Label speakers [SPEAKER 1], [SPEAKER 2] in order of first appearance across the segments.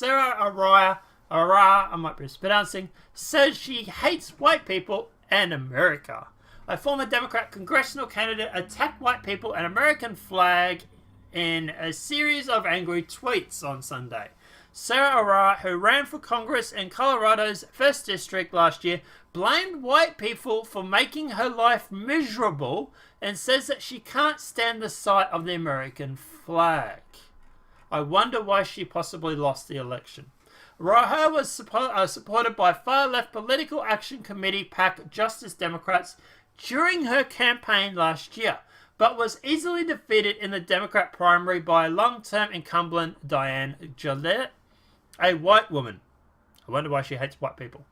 [SPEAKER 1] Saira Rao, I might be mispronouncing, says she hates white people and America. A former Democrat congressional candidate attacked white people and American flag in a series of angry tweets on Sunday. Saira Rao, who ran for Congress in Colorado's 1st District last year, blamed white people for making her life miserable and says that she can't stand the sight of the American flag. I wonder why she possibly lost the election. Rao was supported by far-left Political Action Committee PAC Justice Democrats during her campaign last year, but was easily defeated in the Democrat primary by long-term incumbent Diane Gillette, a white woman. I wonder why she hates white people.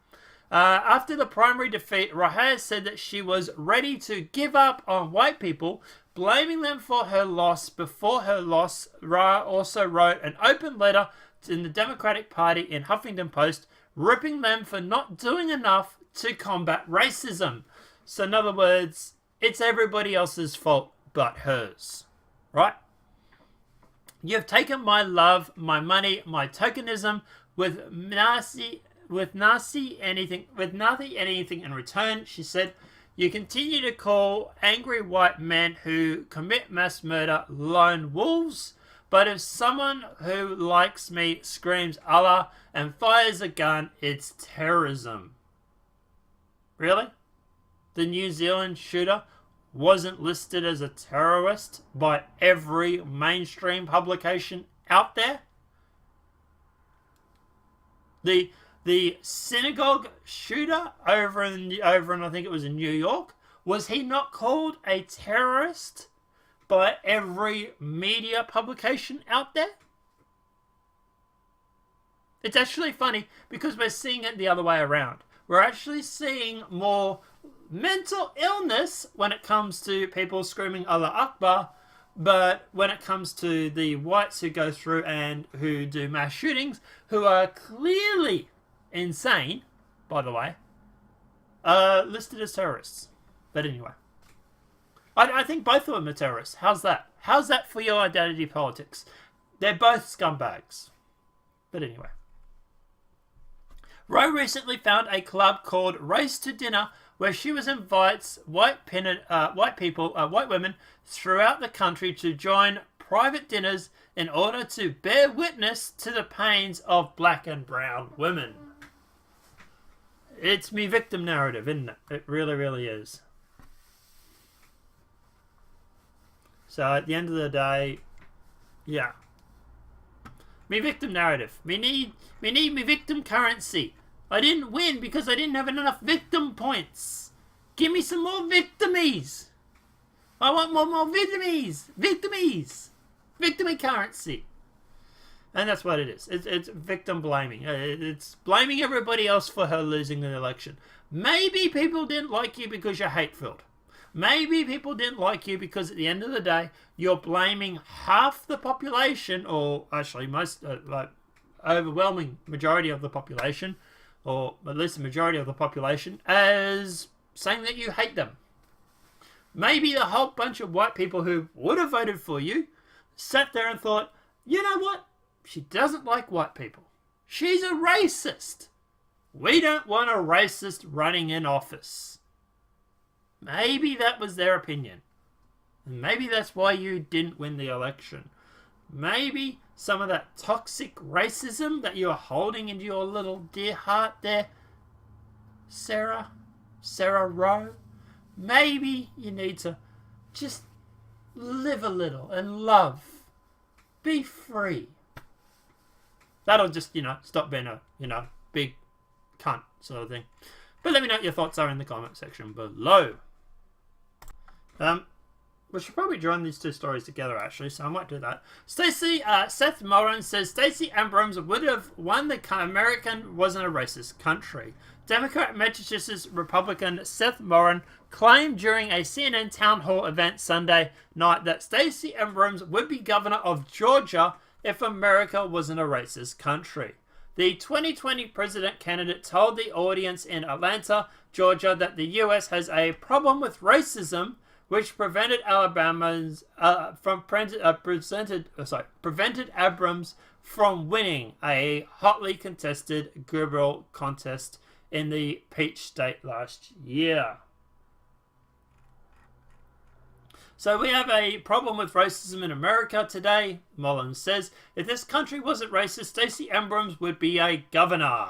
[SPEAKER 1] After the primary defeat, Rao said that she was ready to give up on white people, blaming them for her loss. Before her loss, Rao also wrote an open letter in the Democratic Party in Huffington Post, ripping them for not doing enough to combat racism. So in other words, it's everybody else's fault but hers, right? You've taken my love, my money, my tokenism with nothing anything in return, she said. You continue to call angry white men who commit mass murder lone wolves, but if someone who likes me screams Allah and fires a gun, it's terrorism. Really? The New Zealand shooter wasn't listed as a terrorist by every mainstream publication out there? The synagogue shooter over in I think it was in New York, was he not called a terrorist by every media publication out there? It's actually funny because we're seeing it the other way around. We're actually seeing more mental illness when it comes to people screaming Allah Akbar, but when it comes to the whites who go through and who do mass shootings, who are clearly insane, by the way, listed as terrorists. But anyway, I think both of them are terrorists. How's that? How's that for your identity politics? They're both scumbags. But anyway. Roe recently found a club called Race to Dinner, where she invites white women throughout the country to join private dinners in order to bear witness to the pains of black and brown women. It's me victim narrative, isn't it? It really, really is. So at the end of the day, yeah. Me victim narrative. Me need me victim currency. I didn't win because I didn't have enough victim points. Give me some more victimies. I want more victimies. Victimy currency. And that's what it is. It's victim blaming. It's blaming everybody else for her losing the election. Maybe people didn't like you because you're hate-filled. Maybe people didn't like you because at the end of the day, you're blaming half the population, or actually most, overwhelming majority of the population, or at least the majority of the population, as saying that you hate them. Maybe a whole bunch of white people who would have voted for you sat there and thought, you know what? She doesn't like white people. She's a racist. We don't want a racist running in office. Maybe that was their opinion. And maybe that's why you didn't win the election. Maybe some of that toxic racism that you're holding into your little dear heart there, Saira Rao, maybe you need to just live a little and love. Be free. That'll just, stop being a, big cunt sort of thing. But let me know what your thoughts are in the comment section below. We should probably join these two stories together, actually, so I might do that. Seth Moran says Stacey Abrams would have won the American wasn't a racist country. Democrat Massachusetts Republican Seth Moran claimed during a CNN town hall event Sunday night that Stacey Abrams would be governor of Georgia if America wasn't a racist country. The 2020 president candidate told the audience in Atlanta, Georgia, that the U.S. has a problem with racism, which prevented Abrams from winning a hotly contested gubernatorial contest in the Peach State last year. So we have a problem with racism in America today. Mullins says, if this country wasn't racist, Stacey Abrams would be a governor.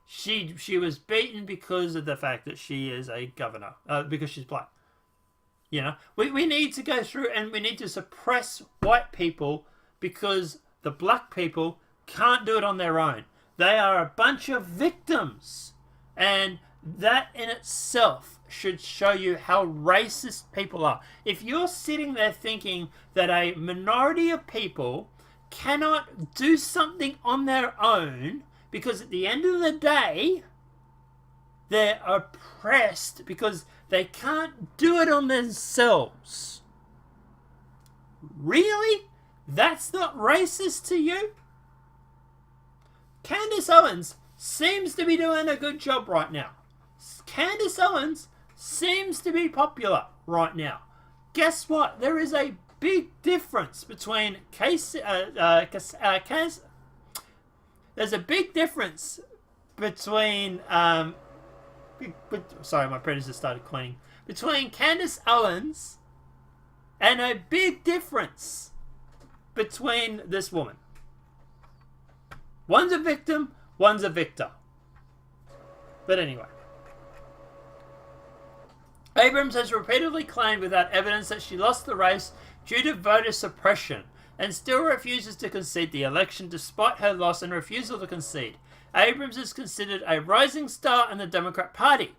[SPEAKER 1] She was beaten because of the fact that she is a governor, because she's black. You know, we need to go through and we need to suppress white people because the black people can't do it on their own. They are a bunch of victims. And that in itself should show you how racist people are. If you're sitting there thinking that a minority of people cannot do something on their own because at the end of the day, they're oppressed because they can't do it on themselves. Really? That's not racist to you? Candace Owens seems to be doing a good job right now. Candace Owens seems to be popular right now. Guess what? There is a big difference between there's a big difference between sorry, my printer just started cleaning. Between Candace Owens and a big difference between this woman. One's a victim, one's a victor. But anyway. Abrams has repeatedly claimed without evidence that she lost the race due to voter suppression and still refuses to concede the election despite her loss and refusal to concede. Abrams is considered a rising star in the Democrat Party,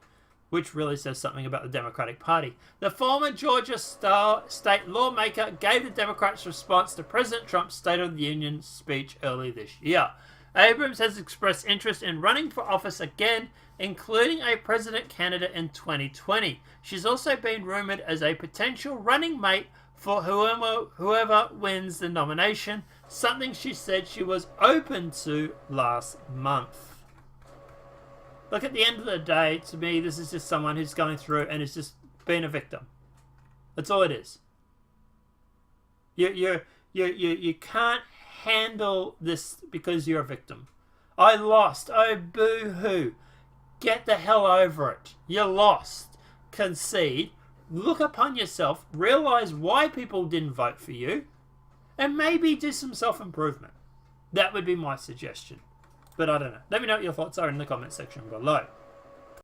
[SPEAKER 1] which really says something about the Democratic Party. The former Georgia state lawmaker gave the Democrats' response to President Trump's State of the Union speech early this year. Abrams has expressed interest in running for office again, including a president candidate in 2020. She's also been rumoured as a potential running mate for whoever wins the nomination, something she said she was open to last month. Look, at the end of the day, to me, this is just someone who's going through and is just being a victim. That's all it is. You can't handle this because you're a victim. I lost. Oh, boo-hoo. Get the hell over it. You lost. Concede. Look upon yourself. Realize why people didn't vote for you. And maybe do some self-improvement. That would be my suggestion. But I don't know. Let me know what your thoughts are in the comment section below.